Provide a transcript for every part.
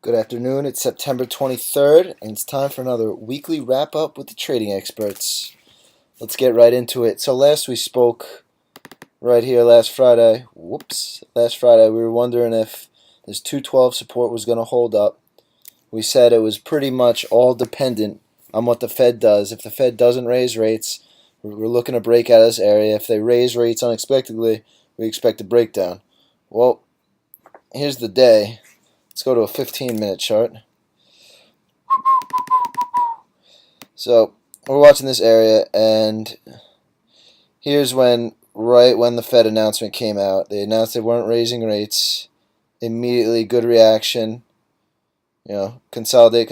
Good afternoon. It's September 23rd, and it's time for another weekly wrap up with the trading experts. Let's get right into it. So, last we spoke right here last Friday. Last Friday, we were wondering if this 212 support was going to hold up. We said it was pretty much all dependent on what the Fed does. If the Fed doesn't raise rates, we're looking to break out of this area. If they raise rates unexpectedly, we expect a breakdown. Well, here's the day. Let's go to a 15-minute chart. So we're watching this area, and here's right when the Fed announcement came out. They announced they weren't raising rates. Immediately, good reaction. Consolidate,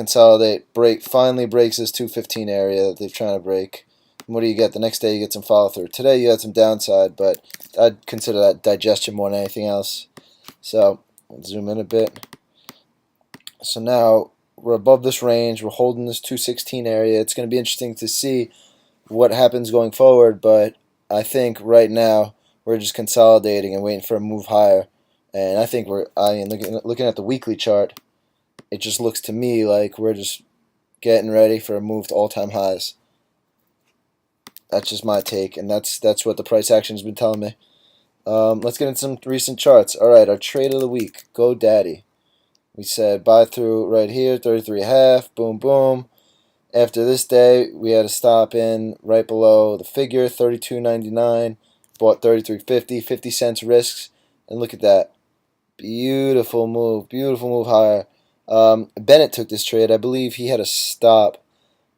finally breaks this 215 area that they're trying to break. And what do you get? The next day you get some follow through. Today you had some downside, but I'd consider that digestion more than anything else. So let's zoom in a bit. So now we're above this range. We're holding this 216 area. It's going to be interesting to see what happens going forward, but I think right now we're just consolidating and waiting for a move higher. And I think looking at the weekly chart, it just looks to me like we're just getting ready for a move to all-time highs. That's just my take, and that's what the price action has been telling me. Let's get into some recent charts. All right, our trade of the week, GoDaddy. We said buy through right here, 33.5, boom, boom. After this day, we had a stop in right below the figure, 32.99. Bought 33.50, 50 cents risks, and look at that. Beautiful move higher. Bennett took this trade. I believe he had a stop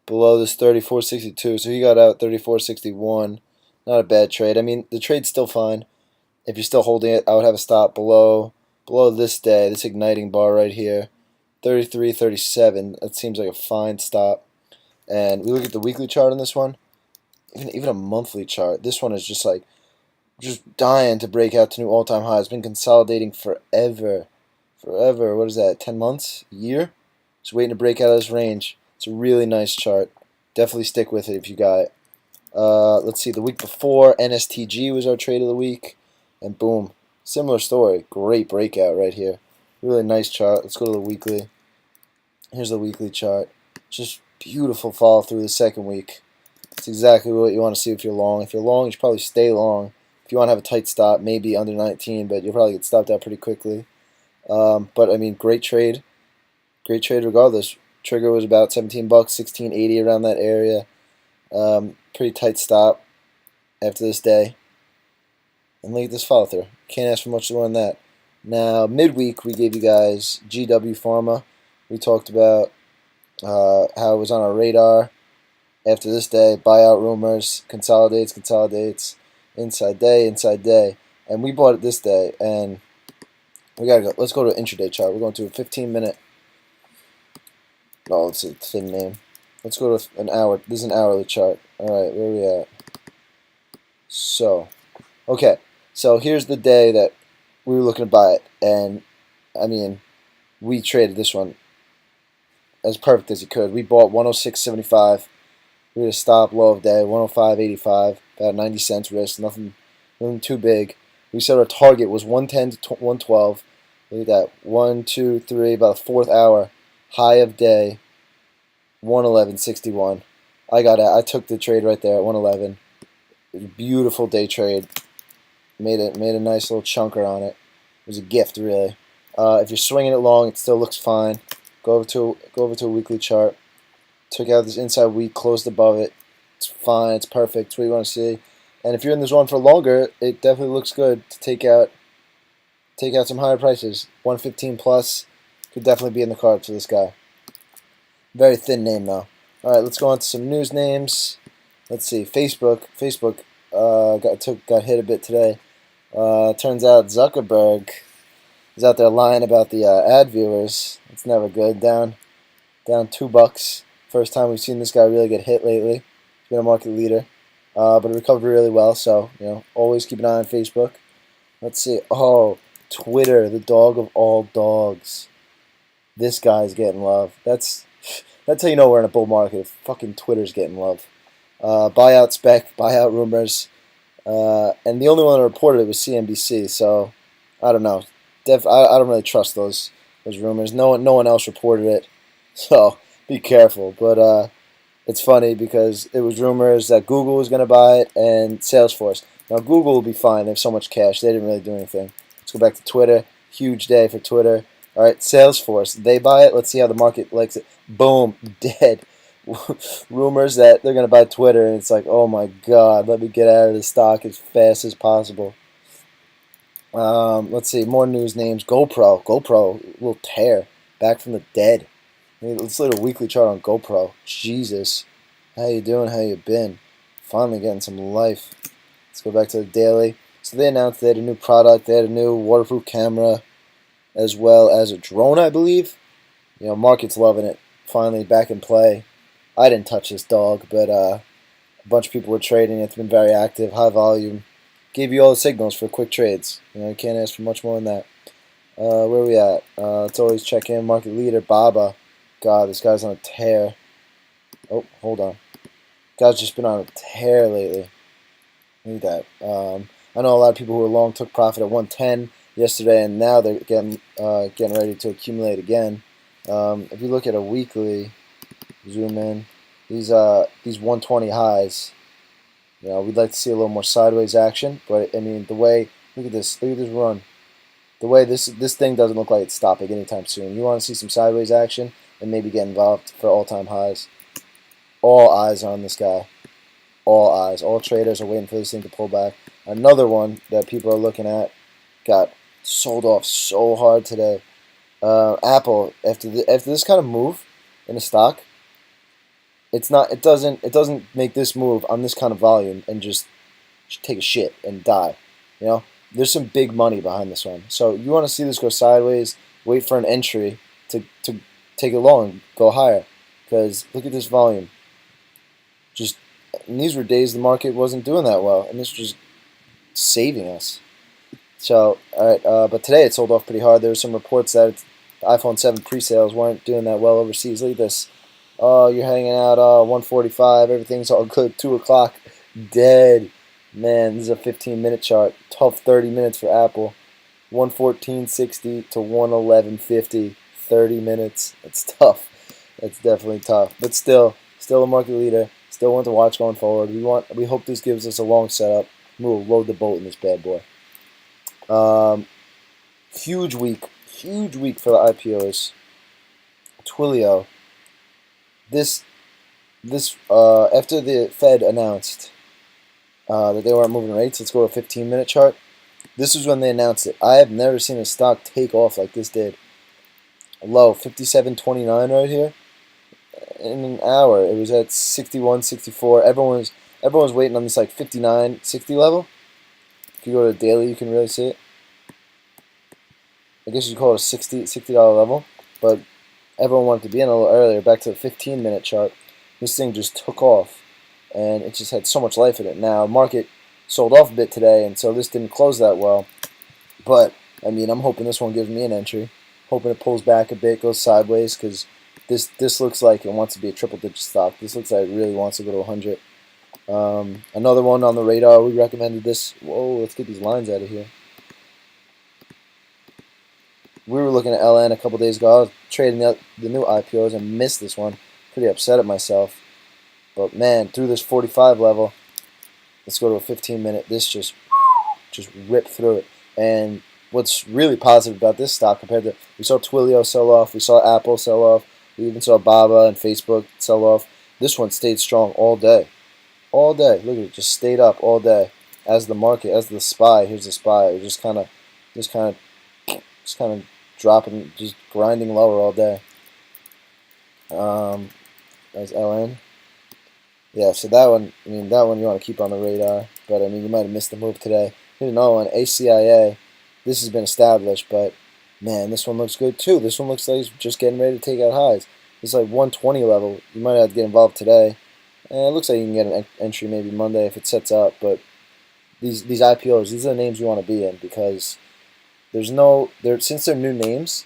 below this 34.62, so he got out 34.61. Not a bad trade. I mean, the trade's still fine. If you're still holding it, I would have a stop below this day, this igniting bar right here, 33.37. That seems like a fine stop. And we look at the weekly chart on this one, even a monthly chart. This one is just dying to break out to new all-time highs. It's been consolidating forever. What is that? 10 months? A year? Just waiting to break out of this range. It's a really nice chart. Definitely stick with it if you got it. Let's see. The week before, NSTG was our trade of the week, and boom. Similar story. Great breakout right here. Really nice chart. Let's go to the weekly. Here's the weekly chart. Just beautiful follow through the second week. It's exactly what you want to see if you're long. If you're long, you should probably stay long. If you want to have a tight stop, maybe under 19, but you'll probably get stopped out pretty quickly. But I mean, great trade. Great trade regardless. Trigger was about $17, 16.80 around that area. Pretty tight stop after this day. And look at this follow through. Can't ask for much more than that. Now, midweek, we gave you guys GW Pharma. We talked about how it was on our radar. After this day, buyout rumors, consolidates, inside day. And we bought it this day, and we gotta go. Let's go to an intraday chart. We're going to a 15-minute. No, it's a thin name. Let's go to an hour. This is an hourly chart. All right, where are we at? Okay. So here's the day that we were looking to buy it, and I mean, we traded this one as perfect as you could. We bought 106.75. We had a stop low of day, 105.85, about 90 cents risk, nothing too big. We said our target was 110 to 112. Look at that, 1, 2, 3, about a fourth hour, high of day, 111.61. I took the trade right there at 111. It was a beautiful day trade. Made a nice little chunker on it. It was a gift, really. If you're swinging it long, it still looks fine. Go over to a weekly chart. Took out this inside week, closed above it. It's fine. It's perfect. It's what you want to see. And if you're in this one for longer, it definitely looks good to take out some higher prices. 115 plus could definitely be in the card for this guy. Very thin name though. All right, let's go on to some news names. Let's see. Facebook got hit a bit today. Turns out Zuckerberg is out there lying about the ad viewers. It's never good. Down $2. First time we've seen this guy really get hit lately. He's been a market leader, but it recovered really well. So always keep an eye on Facebook. Let's see. Oh, Twitter, the dog of all dogs. This guy's getting love. That's how you know we're in a bull market. If fucking Twitter's getting love. Buyout spec, buyout rumors. And the only one that reported it was CNBC, so I don't know. I don't really trust those Those rumors. No one else reported it, so be careful. But it's funny because it was rumors that Google was going to buy it and Salesforce. Now Google will be fine. They have so much cash. They didn't really do anything. Let's go back to Twitter. Huge day for Twitter. All right, Salesforce. They buy it. Let's see how the market likes it. Boom, dead. Rumors that they're going to buy Twitter, and it's like, oh my God, let me get out of the stock as fast as possible. Let's see, more news names. GoPro will tear back from the dead. Let's look at a weekly chart on GoPro. Jesus, how you doing? How you been? Finally getting some life. Let's go back to the daily. So they announced they had a new product. They had a new waterproof camera, as well as a drone, I believe. Market's loving it. Finally back in play. I didn't touch this dog, but a bunch of people were trading. It's been very active, high volume. Gave you all the signals for quick trades. You can't ask for much more than that. Where are we at? Let's always check in. Market leader, Baba. God, this guy's on a tear. Oh, hold on. Guy's just been on a tear lately. Look at that. I know a lot of people who were long took profit at 110 yesterday, and now they're getting ready to accumulate again. If you look at a weekly, zoom in, these 120 highs. We'd like to see a little more sideways action, but I mean the way look at this run. The way this thing doesn't look like it's stopping anytime soon. You want to see some sideways action and maybe get involved for all-time highs. All eyes are on this guy. All eyes. All traders are waiting for this thing to pull back. Another one that people are looking at got sold off so hard today. Apple, after this kind of move in a stock, it doesn't make this move on this kind of volume and just take a shit and die. There's some big money behind this one. So you want to see this go sideways, wait for an entry to take it long, go higher. Because look at this volume. And these were days the market wasn't doing that well, and this was just saving us. So, all right, but today it sold off pretty hard. There were some reports that the iPhone 7 pre-sales weren't doing that well overseas. Look at this. Oh, you're hanging out 145. Everything's all good. 2 o'clock, dead. Man, this is a 15-minute chart. Tough 30 minutes for Apple. 114.60 to 111.50. 30 minutes. That's tough. That's definitely tough. But still a market leader. Still want to watch going forward. We hope this gives us a long setup. We'll load the boat in this bad boy. Huge week for the IPOs. Twilio. This after the Fed announced that they weren't moving rates. Let's go to a 15-minute chart. This is when they announced it. I have never seen a stock take off like this did. Low 57.29 right here. In an hour, it was at 61.64. Everyone was waiting on this like 59.60 level. If you go to daily, you can really see it. I guess you call it a $60 level, but everyone wanted to be in a little earlier. Back to the 15-minute chart. This thing just took off, and it just had so much life in it. Now, market sold off a bit today, and so this didn't close that well. But, I mean, I'm hoping this one gives me an entry. Hoping it pulls back a bit, goes sideways, because this looks like it wants to be a triple-digit stock. This looks like it really wants to go to 100. Another one on the radar, we recommended this. Whoa, let's get these lines out of here. We were looking at LN a couple days ago. I was trading the new IPOs and missed this one. Pretty upset at myself. But man, through this 45 level, let's go to a 15-minute. This just ripped through it. And what's really positive about this stock compared to, we saw Twilio sell off, we saw Apple sell off, we even saw Baba and Facebook sell off. This one stayed strong all day. All day. Look at it, just stayed up all day. As the market, as the SPY, here's the SPY. It was just kind of dropping, just grinding lower all day. That's LN. Yeah, so that one you want to keep on the radar. But I mean, you might have missed the move today. Here's another one, ACIA. This has been established, but man, this one looks good too. This one looks like it's just getting ready to take out highs. It's like 120 level. You might have to get involved today. And it looks like you can get an entry maybe Monday if it sets up. But these IPOs, these are the names you want to be in, because since they're new names,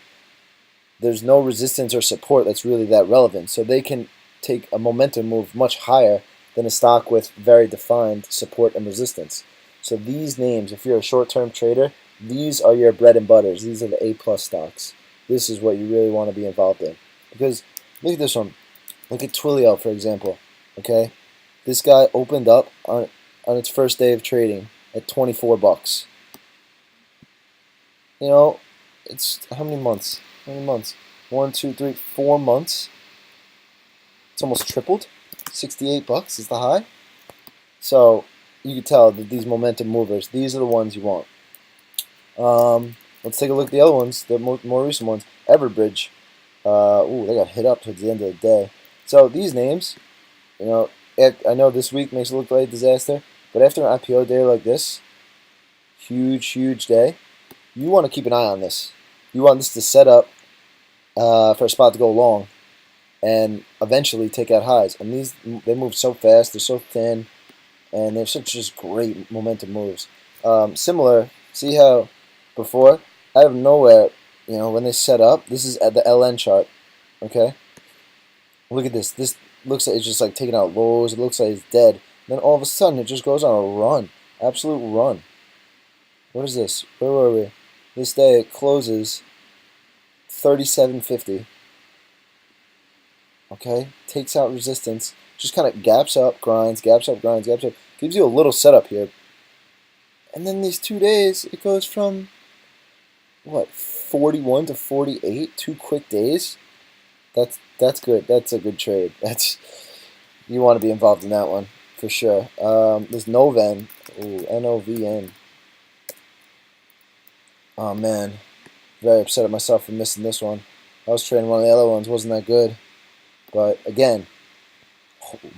there's no resistance or support that's really that relevant. So they can take a momentum move much higher than a stock with very defined support and resistance. So these names, if you're a short-term trader, these are your bread and butters. These are the A+ stocks. this is what you really want to be involved in. Because look at this one. Look at Twilio, for example. Okay, this guy opened up on its first day of trading at 24 bucks. You know, it's how many months? How many months? 1, 2, 3, 4 months. It's almost tripled. 68 bucks is the high. So you can tell that these momentum movers, these are the ones you want. Let's take a look at the other ones, the more recent ones. Everbridge. They got hit up towards the end of the day. So these names, I know this week makes it look like a disaster, but after an IPO day like this, huge day, you want to keep an eye on this. You want this to set up for a spot to go long and eventually take out highs. And they move so fast, they're so thin, and they're such just great momentum moves. Similar, see how before, out of nowhere, when they set up, this is at the LN chart, okay? Look at this. This looks like it's just like taking out lows. It looks like it's dead. Then all of a sudden, it just goes on a run. Absolute run. What is this? Where were we? This day it closes 37.50. Okay? Takes out resistance. Just kind of gaps up, grinds, gaps up, grinds, gaps up. Gives you a little setup here. And then these 2 days, it goes from, 41 to 48? 2 quick days? That's good. That's a good trade. You want to be involved in that one for sure. There's Noven. Ooh, NOVN. Oh man, very upset at myself for missing this one. I was trading one of the other ones. Wasn't that good. But again,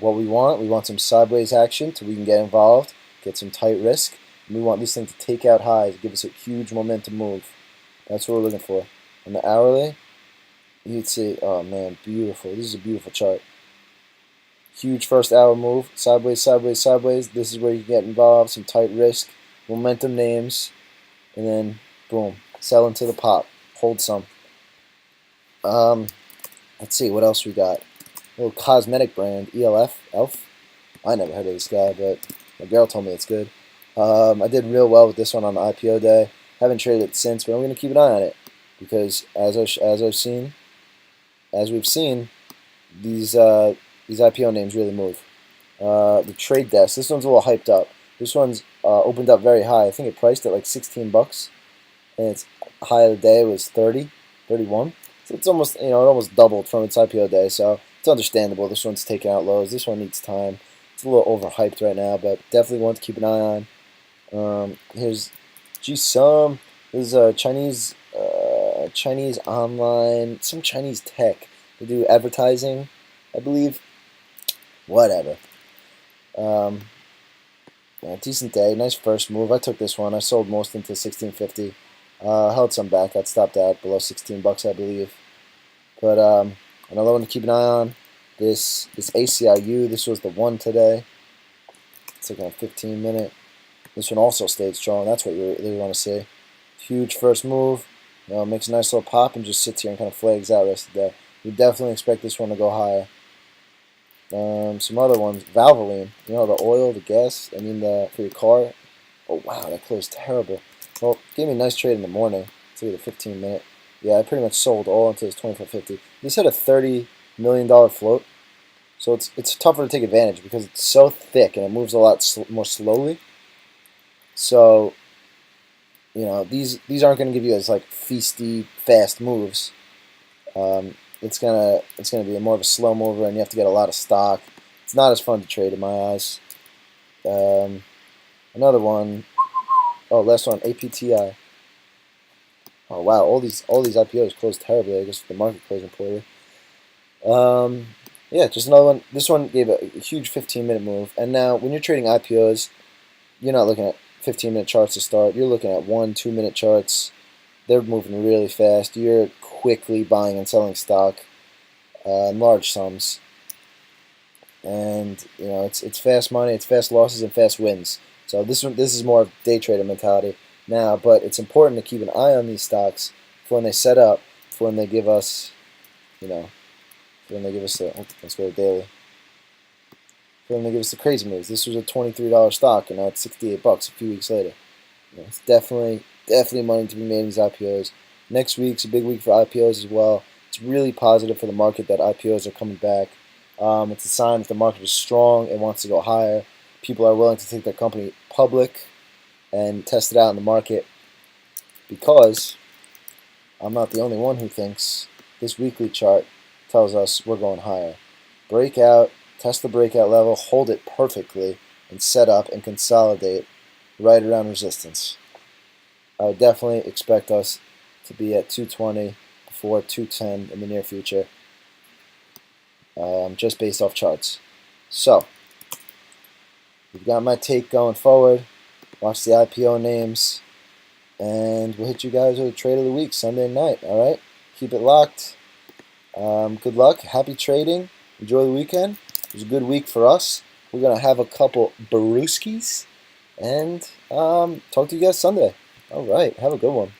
what we want some sideways action so we can get involved, get some tight risk. And we want this thing to take out highs, give us a huge momentum move. That's what we're looking for. On the hourly, you'd see, oh man, beautiful. This is a beautiful chart. Huge first hour move, sideways, sideways, sideways. This is where you get involved, some tight risk, momentum names, and then boom, sell into the pop, hold some. Let's see what else we got. A little cosmetic brand, ELF. I never heard of this guy, but my girl told me it's good. I did real well with this one on the IPO day. Haven't traded it since, but I'm going to keep an eye on it because as we've seen, these IPO names really move. The trade desk. This one's a little hyped up. This one's opened up very high. I think it priced at like 16 bucks, and its high of the day was 30, 31. So it's almost it almost doubled from its IPO day. So it's understandable. This one's taking out lows. This one needs time. It's a little overhyped right now, but definitely one to keep an eye on. Here's GSum. This is a Chinese online, some Chinese tech. They do advertising, I believe. Whatever. Decent day. Nice first move. I took this one. I sold most into 16.50. Held some back. Got stopped out below 16 bucks, I believe. But another one to keep an eye on. This ACIU. This was the one today. It's like a 15-minute. This one also stayed strong. That's what you really want to see. Huge first move. Makes a nice little pop and just sits here and kind of flags out the rest of the day. We definitely expect this one to go higher. Some other ones. Valvoline. The oil, the gas. For your car. Oh wow, that closed terrible. Well, gave me a nice trade in the morning. Let's look at the 15-minute. Yeah, I pretty much sold all into this 24.50. This had a $30 million float, so it's tougher to take advantage because it's so thick and it moves a lot more slowly. So, these aren't going to give you as like feisty fast moves. It's gonna be more of a slow mover, and you have to get a lot of stock. It's not as fun to trade in my eyes. Another one. Oh, last one, APTI. Oh wow, all these IPOs closed terribly. I guess the market closing poorly. Yeah, just another one. This one gave a huge 15-minute move, and now when you're trading IPOs, you're not looking at 15-minute charts to start. You're looking at 1-2-minute charts. They're moving really fast. You're quickly buying and selling stock in large sums, and it's fast money, it's fast losses and fast wins. So this is more of day trader mentality now, but it's important to keep an eye on these stocks for when they set up, for when they give us, let's go to daily. For when they give us the crazy moves. This was a $23 stock, and now it's 68 bucks a few weeks later. It's definitely money to be made in these IPOs. Next week's a big week for IPOs as well. It's really positive for the market that IPOs are coming back. It's a sign that the market is strong and wants to go higher. People are willing to take their company public and test it out in the market, because I'm not the only one who thinks this weekly chart tells us we're going higher. Breakout, test the breakout level, hold it perfectly, and set up and consolidate right around resistance. I would definitely expect us to be at 220 before 210 in the near future, just based off charts. So, we've got my take going forward. Watch the IPO names, and we'll hit you guys with a trade of the week Sunday night. All right, keep it locked. Good luck. Happy trading. Enjoy the weekend. It was a good week for us. We're gonna have a couple brewskis, and talk to you guys Sunday. All right, have a good one.